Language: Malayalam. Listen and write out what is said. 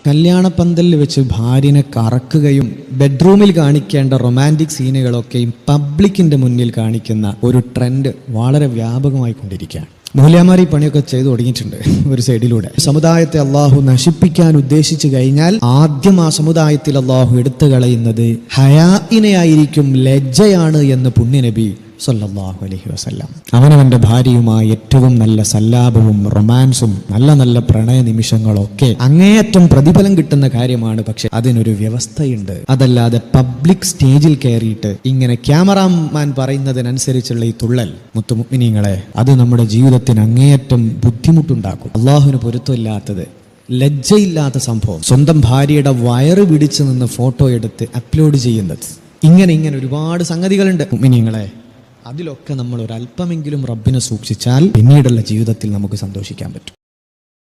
കല്യാണപ്പന്തലിൽ വെച്ച് ഭാര്യനെ കറക്കുകയും ബെഡ്റൂമിൽ കാണിക്കേണ്ട റൊമാൻറ്റിക് സീനുകളൊക്കെയും പബ്ലിക്കിന്റെ മുന്നിൽ കാണിക്കുന്ന ഒരു ട്രെൻഡ് വളരെ വ്യാപകമായി കൊണ്ടിരിക്കുകയാണ്. മൂല്യമാരി പണിയൊക്കെ ചെയ്തു തുടങ്ങിയിട്ടുണ്ട്. ഒരു സൈഡിലൂടെ സമുദായത്തെ അള്ളാഹു നശിപ്പിക്കാൻ ഉദ്ദേശിച്ചു കഴിഞ്ഞാൽ ആദ്യം ആ സമുദായത്തിൽ അള്ളാഹു എടുത്തു കളയുന്നത് ഹയാഇനെയായിരിക്കും, ലജ്ജയാണ് എന്ന് പുണ്യനബി സല്ലല്ലാഹു അലൈഹി വസല്ലം. അവനവന്റെ ഭാര്യയുമായി ഏറ്റവും നല്ല സല്ലാപവും റൊമാൻസും നല്ല പ്രണയ നിമിഷങ്ങളൊക്കെ അങ്ങേയറ്റം പ്രതിഫലം കിട്ടുന്ന കാര്യമാണ്. പക്ഷെ അതിനൊരു വ്യവസ്ഥയുണ്ട്. അതല്ലാതെ പബ്ലിക് സ്റ്റേജിൽ കയറിയിട്ട് ഇങ്ങനെ ക്യാമറാമാൻ പറയുന്നതിനനുസരിച്ചുള്ള ഈ തുള്ളൽ, മുത്തുമുഅ്മിനീങ്ങളെ, അത് നമ്മുടെ ജീവിതത്തിന് അങ്ങേയറ്റം ബുദ്ധിമുട്ടുണ്ടാക്കും. അള്ളാഹുവിന് പൊരുത്തമില്ലാത്തത്, ലജ്ജയില്ലാത്ത സംഭവം, സ്വന്തം ഭാര്യയുടെ വയറ് പിടിച്ചു നിന്ന് ഫോട്ടോ എടുത്ത് അപ്ലോഡ് ചെയ്യുന്നത്, ഇങ്ങനെ ഒരുപാട് സംഗതികളുണ്ട് മുഅ്മിനീങ്ങളെ. അതിലൊക്കെ നമ്മൾ ഒരല്പമെങ്കിലും റബ്ബിനെ സൂക്ഷിച്ചാൽ പിന്നീടുള്ള ജീവിതത്തിൽ നമുക്ക് സന്തോഷിക്കാൻ പറ്റും.